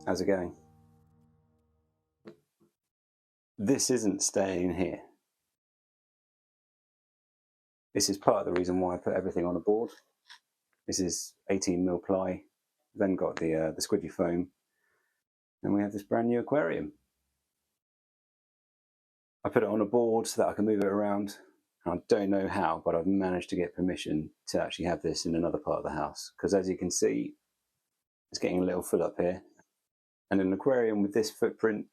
How's it going? This isn't staying here. This is part of the reason why I put everything on a board. This is 18mm ply, then got the squidgy foam, and we have this brand new aquarium. I put it on a board so that I can move it around. I don't know how, but I've managed to get permission to actually have this in another part of the house, because as you can see, it's getting a little full up here. And an aquarium with this footprint,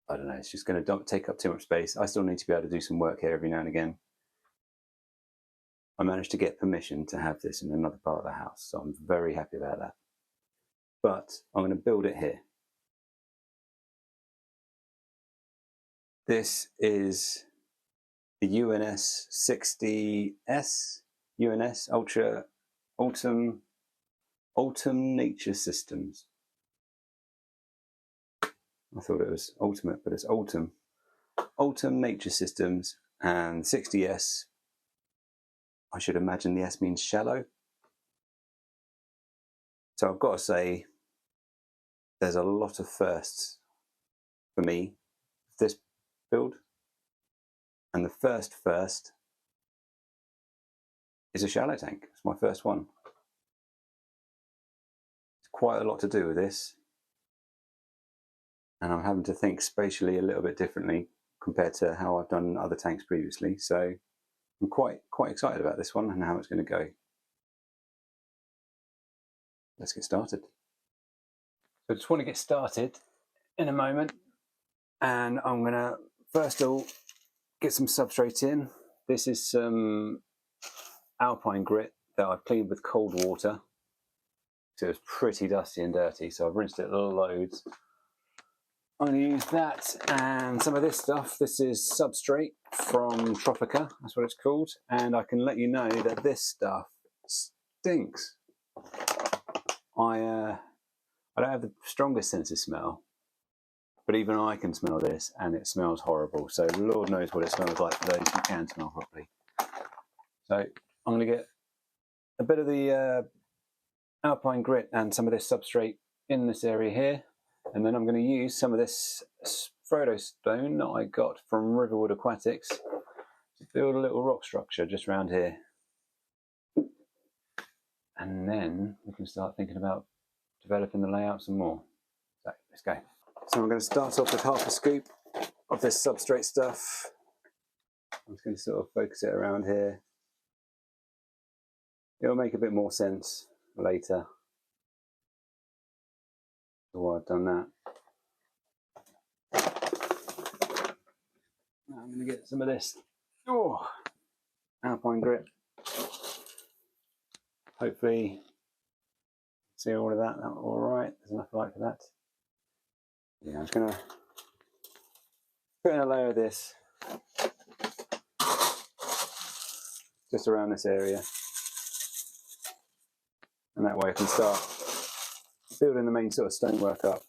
I don't know, it's just going to take up too much space. I still need to be able to do some work here every now and again. I managed to get permission to have this in another part of the house, so I'm very happy about that. But I'm going to build it here. This is the UNS 60S, UNS Ultra UltumNatureSystems. I thought it was Ultimate, but it's UltumNatureSystems, and 60S. I should imagine the S means shallow. So I've got to say, there's a lot of firsts for me with this build. And the first is a shallow tank. It's my first one. It's quite a lot to do with this. And I'm having to think spatially a little bit differently compared to how I've done other tanks previously. So I'm quite excited about this one and how it's going to go. Let's get started. So I just want to get started in a moment, and I'm going to first of all get some substrate in. This is some alpine grit that I've cleaned with cold water. So it's pretty dusty and dirty, so I've rinsed it loads. I'm going to use that and some of this stuff. This is Substrate from Tropica, that's what it's called. And I can let you know that this stuff stinks. I don't have the strongest sense of smell, but even I can smell this and it smells horrible. So Lord knows what it smells like for those who can smell properly. So I'm going to get a bit of the alpine grit and some of this substrate in this area here. And then I'm going to use some of this Frodo stone that I got from Riverwood Aquatics to build a little rock structure just around here. And then we can start thinking about developing the layout some more. So let's go. So I'm going to start off with half a scoop of this substrate stuff. I'm just going to sort of focus it around here. It'll make a bit more sense later. So I've done that. Now I'm going to get some of this alpine grit. Hopefully, see all of that. That's all right. There's enough light for that. Yeah, I'm just going to put in a layer of this just around this area, and that way I can start building the main sort of stonework up.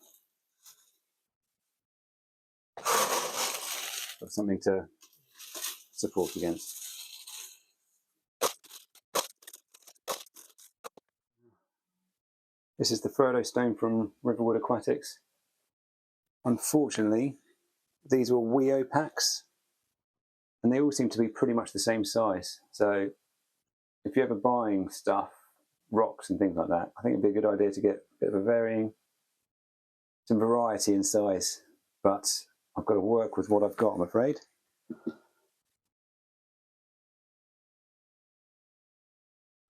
Got something to support against. This is the Frodo stone from Riverwood Aquatics. Unfortunately, these were WEO packs, and they all seem to be pretty much the same size. So if you're ever buying stuff, rocks and things like that, I think it'd be a good idea to get a bit of some variety in size. But I've got to work with what I've got, I'm afraid.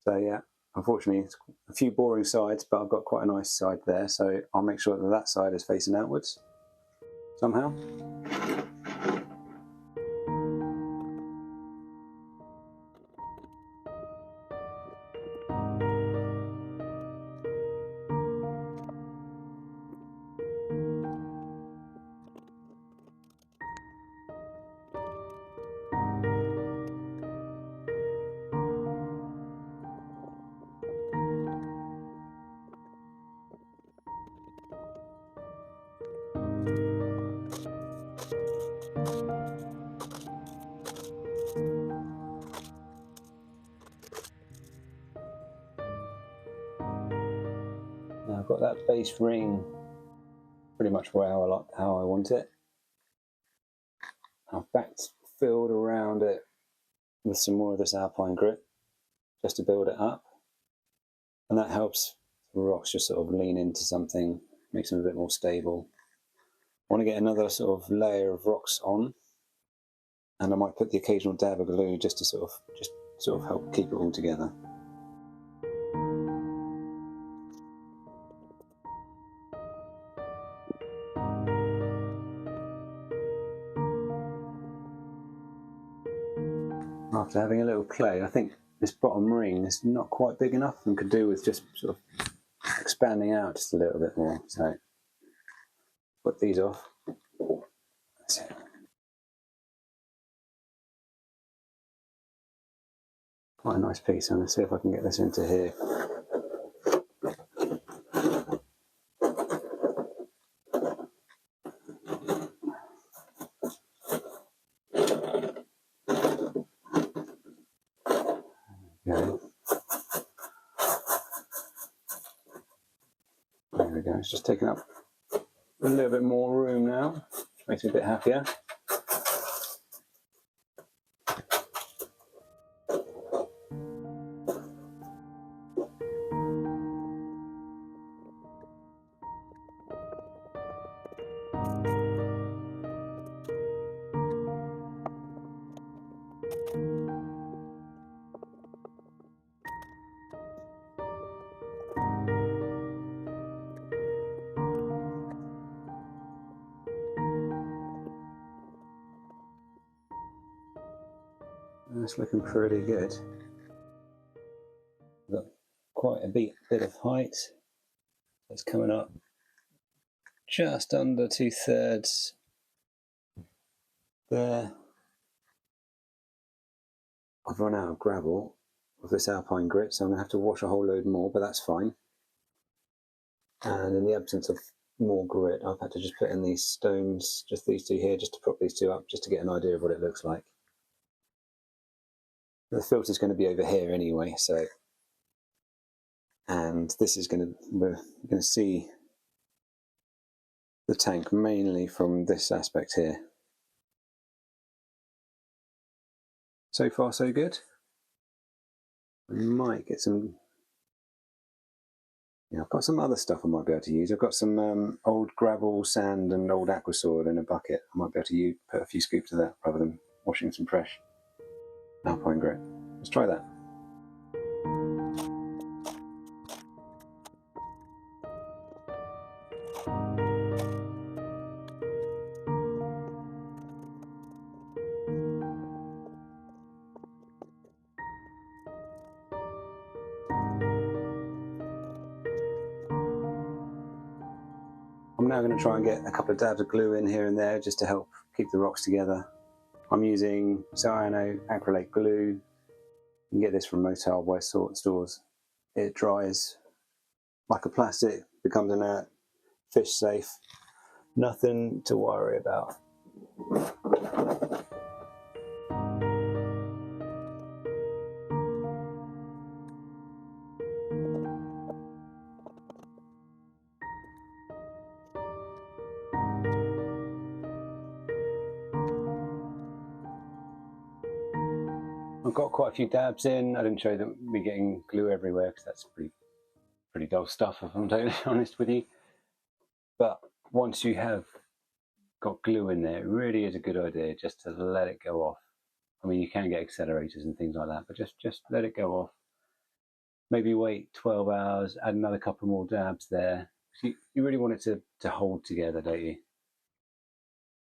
So yeah, unfortunately, it's a few boring sides, but I've got quite a nice side there. So I'll make sure that that side is facing outwards somehow. Now I've got that base ring pretty much how I want it. I've backfilled around it with some more of this alpine grit just to build it up, and that helps the rocks just sort of lean into something, makes them a bit more stable. I want to get another sort of layer of rocks on, and I might put the occasional dab of glue just to sort of help keep it all together. After having a little play, I think this bottom ring is not quite big enough and could do with just sort of expanding out just a little bit more. So put these off. That's it. Quite a nice piece. I'm going to see if I can get this into here. Okay. There we go. It's just taking up a little bit more room now, which makes me a bit happier. That's looking pretty good. We've got quite a bit of height. It's coming up just under 2/3 there. I've run out of gravel with this alpine grit, so I'm going to have to wash a whole load more, but that's fine. And in the absence of more grit, I've had to just put in these stones, just these two here, just to prop these two up, just to get an idea of what it looks like. The filter's going to be over here anyway, so, and this is we're going to see the tank mainly from this aspect here. So far so good. We might get some, I've got some other stuff I might be able to use. I've got some old gravel, sand and old aqua soil in a bucket. I might be able to put a few scoops of that rather than washing some fresh alpine grit. Let's try that. I'm now going to try and get a couple of dabs of glue in here and there just to help keep the rocks together. I'm using cyano acrylate glue. You can get this from most hardware stores. It dries like a plastic, becomes inert, fish safe, nothing to worry about. I've got quite a few dabs in. I didn't show you me getting glue everywhere because that's pretty dull stuff, if I'm totally honest with you. But once you have got glue in there, it really is a good idea just to let it go off. I mean, you can get accelerators and things like that, but just let it go off. Maybe wait 12 hours, add another couple more dabs there. You really want it to hold together, don't you?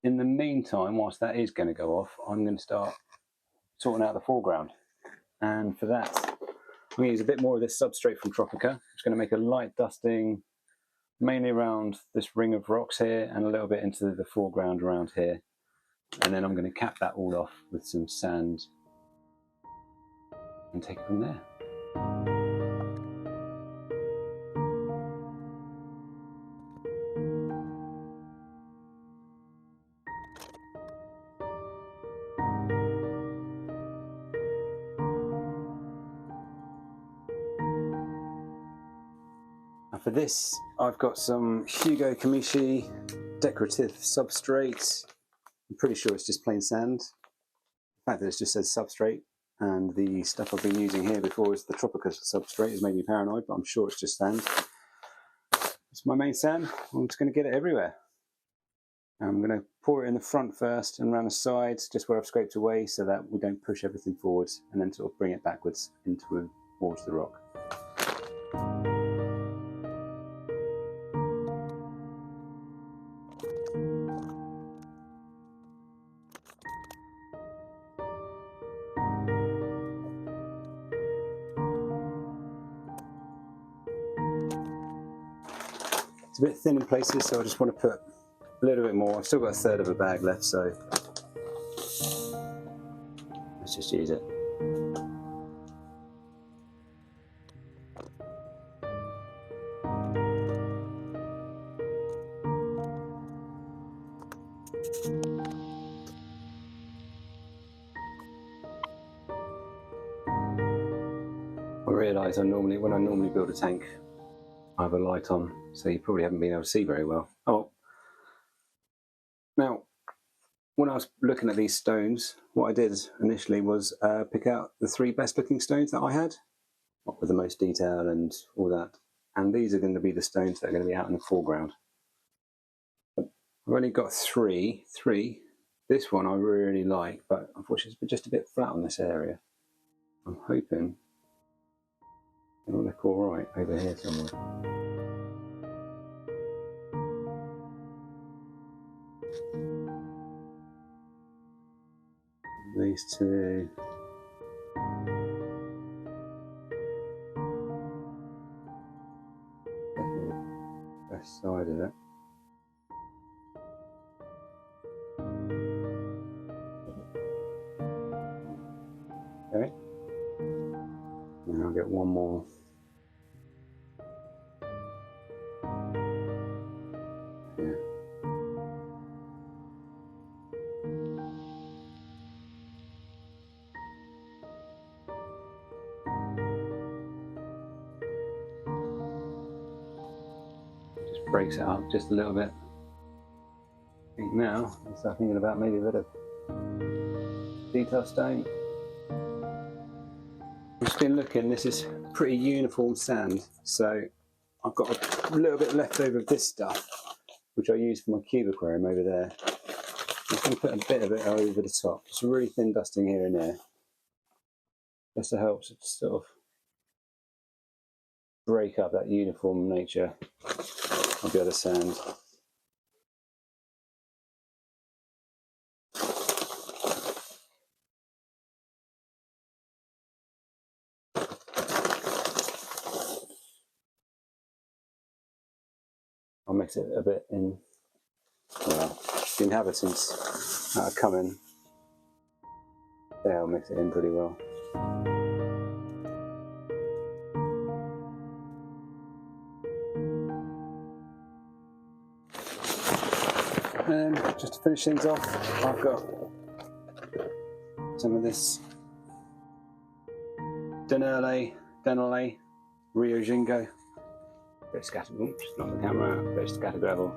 In the meantime, whilst that is going to go off, I'm going to start sorting out the foreground. And for that, I'm going to use a bit more of this substrate from Tropica. I'm just going to make a light dusting, mainly around this ring of rocks here and a little bit into the foreground around here. And then I'm going to cap that all off with some sand and take it from there. I For this, I've got some Hugo Kamishi decorative substrate. I'm pretty sure it's just plain sand. The fact that it just says substrate, and the stuff I've been using here before is the Tropica substrate, has made me paranoid, but I'm sure it's just sand. It's my main sand. I'm just going to get it everywhere. I'm going to pour it in the front first and around the sides, just where I've scraped away, so that we don't push everything forwards, and then sort of bring it backwards towards the rock. It's a bit thin in places, so I just want to put a little bit more. I've still got a third of a bag left, so let's just use it. I realise when I normally build a tank, I have a light on, so you probably haven't been able to see very well. Oh, now, when I was looking at these stones, what I did initially was pick out the 3 best looking stones that I had, with the most detail and all that. And these are going to be the stones that are going to be out in the foreground. I've only got three. This one I really like, but unfortunately it's just a bit flat on this area. I'm hoping it'll look all right over here somewhere. These 2. Best side of it. Okay. And I'll get one more. Yeah. Just breaks it up just a little bit. I think now I start thinking about maybe a bit of detail stone. I've just been looking, this is pretty uniform sand, so I've got a little bit left over of this stuff, which I use for my cube aquarium over there. I'm just going to put a bit of it over the top, just really thin dusting here and there, just to help sort of break up that uniform nature of the other sand. I'll mix it a bit in, well, the inhabitants that are coming, they'll mix it in pretty well. And just to finish things off, I've got some of this Denale Rio Jingo. Bit of scatter, oops, not the camera, bit of scatter gravel,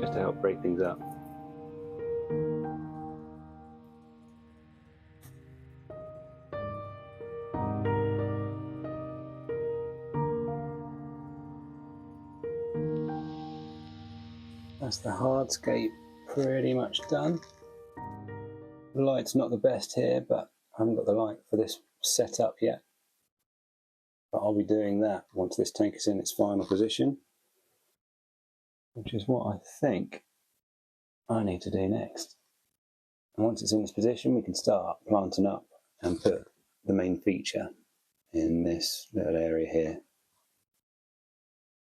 just to help break things up. That's the hardscape pretty much done. The light's not the best here, but I haven't got the light for this set up yet. But I'll be doing that once this tank is in its final position, which is what I think I need to do next. And once it's in this position, we can start planting up and put the main feature in this little area here.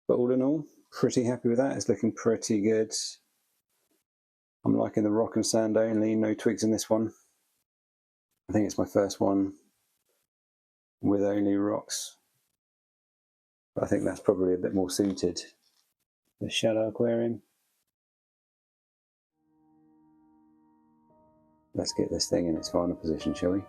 But all in all, pretty happy with that. It's looking pretty good. I'm liking the rock and sand only, no twigs in this one. I think it's my first one with only rocks. But I think that's probably a bit more suited. The shallow aquarium. Let's get this thing in its final position, shall we?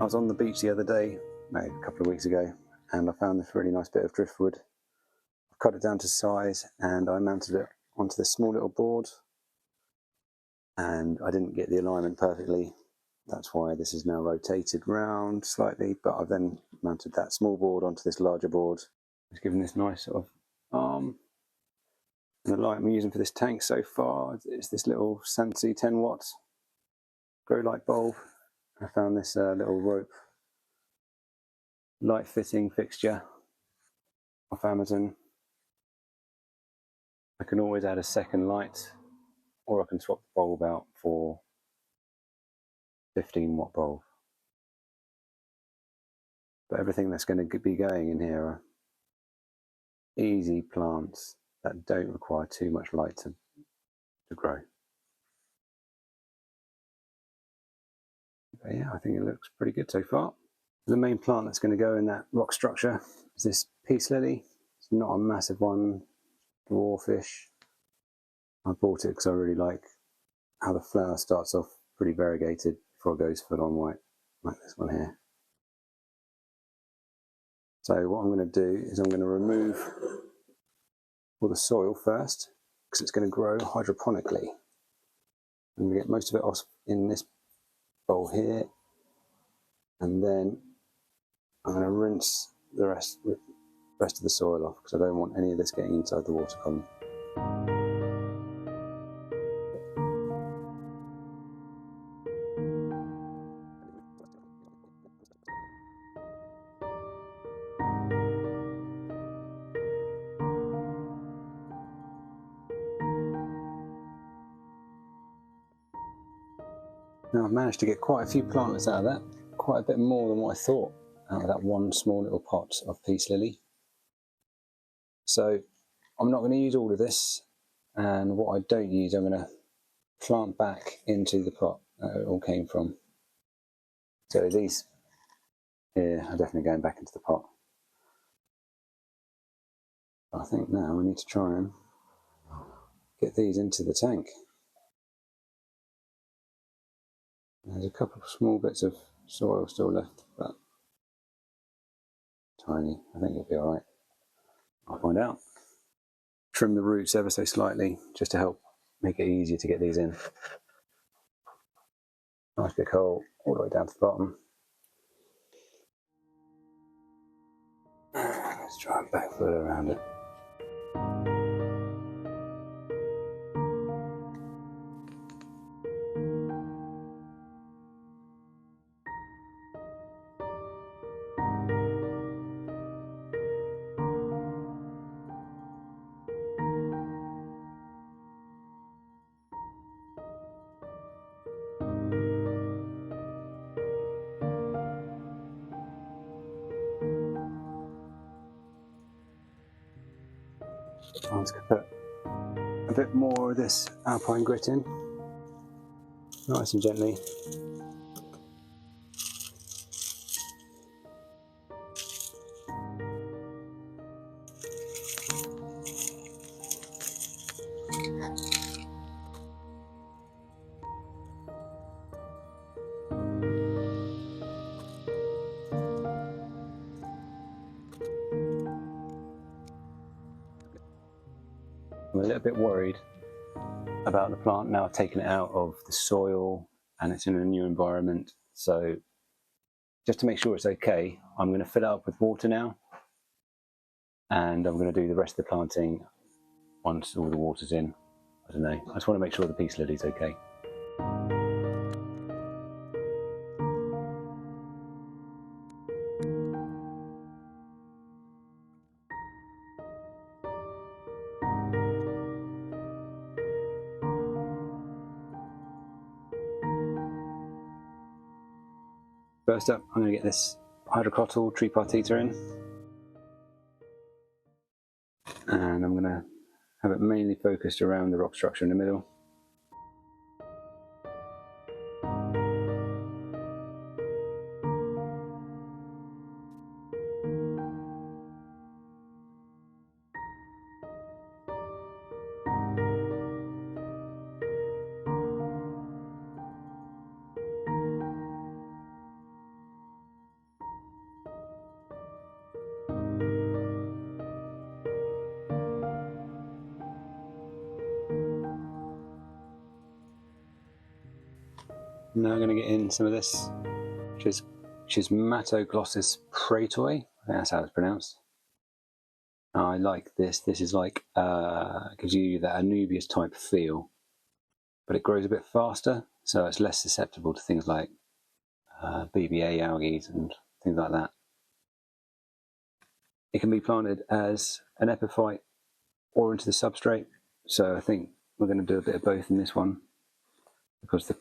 I was on the beach the other day, no, a couple of weeks ago, and I found this really nice bit of driftwood. I cut it down to size and I mounted it onto this small little board, and I didn't get the alignment perfectly. That's why this is now rotated round slightly, but I've then mounted that small board onto this larger board. It's given this nice sort of arm. And the light I'm using for this tank so far is this little Sansi 10 watt grow light bulb. I found this little rope light fitting fixture off Amazon. I can always add a second light, or I can swap the bulb out for 15 watt bulb. But everything that's going to be going in here are easy plants that don't require too much light to grow. But yeah, I think it looks pretty good so far. The main plant that's going to go in that rock structure is this peace lily. It's not a massive one, dwarfish. I bought it because I really like how the flower starts off pretty variegated before it goes full on white, like this one here. So what I'm going to do is I'm going to remove all the soil first, because it's going to grow hydroponically. I'm going to get most of it off in this bowl here, and then I'm going to rinse the rest of the soil off, because I don't want any of this getting inside the water column. Now I've managed to get quite a few plantlets out of that, quite a bit more than what I thought out of that one small little pot of peace lily. So I'm not going to use all of this, and what I don't use I'm going to plant back into the pot that it all came from. So these here are definitely going back into the pot. I think now we need to try and get these into the tank. There's a couple of small bits of soil still left, but tiny. I think it'll be alright. I'll find out. Trim the roots ever so slightly just to help make it easier to get these in. Nice big hole all the way down to the bottom. Let's try and backfill around it. I'm just going to put a bit more of this alpine grit in, nice and gently. I'm a little bit worried about the plant now. I've taken it out of the soil and it's in a new environment. So just to make sure it's okay, I'm going to fill it up with water now, and I'm going to do the rest of the planting once all the water's in. I don't know, I just want to make sure the peace lily's okay. First up, I'm going to get this hydrocotyle tripartita in, and I'm going to have it mainly focused around the rock structure in the middle. Now I'm going to get in some of this, which is Schismatoglossus pratoi. I think that's how it's pronounced. I like this. This is like, gives you that Anubias type feel, but it grows a bit faster, so it's less susceptible to things like BBA algae and things like that. It can be planted as an epiphyte or into the substrate, so I think we're going to do a bit of both in this one, because the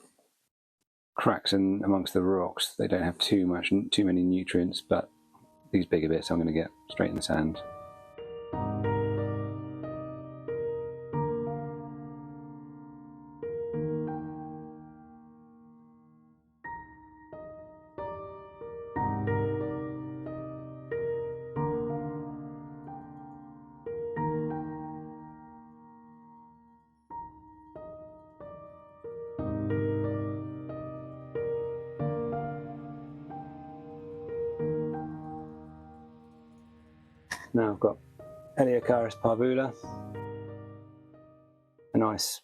cracks in amongst the rocks, they don't have too many nutrients, but these bigger bits I'm going to get straight in the sand. Now I've got Enquiries parvula, a nice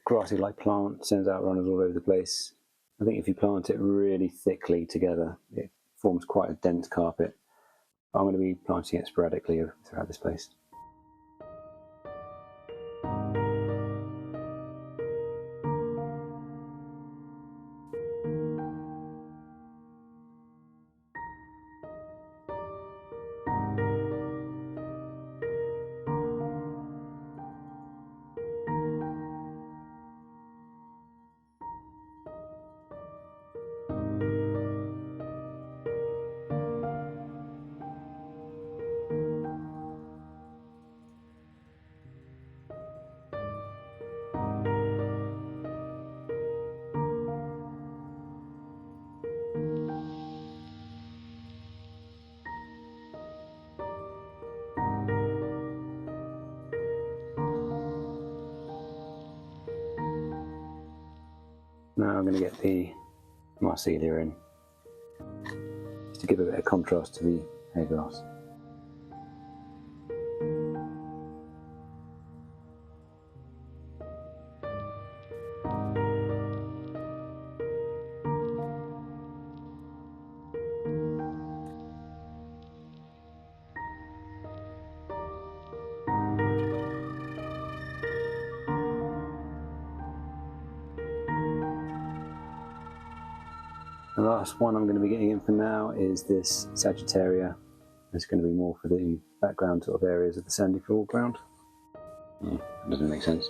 grassy-like plant, sends out runners all over the place. I think if you plant it really thickly together, it forms quite a dense carpet. I'm going to be planting it sporadically throughout this place. Now I'm going to get the Marsilia in, just to give a bit of contrast to the hair grass. The last one I'm going to be getting in for now is this Sagittaria. It's going to be more for the background sort of areas of the sandy foreground. That doesn't make sense.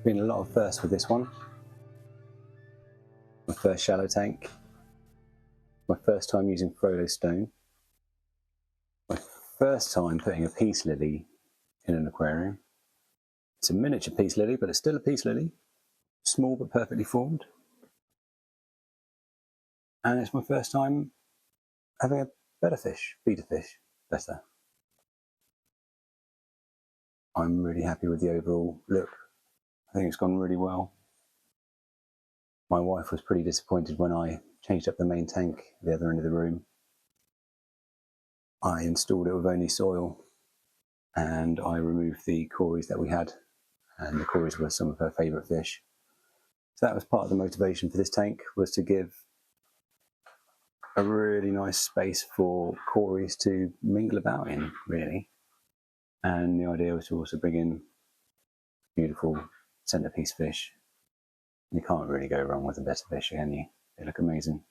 been a lot of firsts with this one. My first shallow tank, my first time using Frollo stone, my first time putting a peace lily in an aquarium. It's a miniature peace lily, but it's still a peace lily, small but perfectly formed. And it's my first time having a Betta Fish, Betta Fish, Betta. I'm really happy with the overall look. I think it's gone really well. My wife was pretty disappointed when I changed up the main tank at the other end of the room. I installed it with only soil and I removed the cories that we had, and the cories were some of her favourite fish. So that was part of the motivation for this tank, was to give a really nice space for cories to mingle about in, really. And the idea was to also bring in beautiful centerpiece fish. You can't really go wrong with a Betta Fish, can you? They look amazing.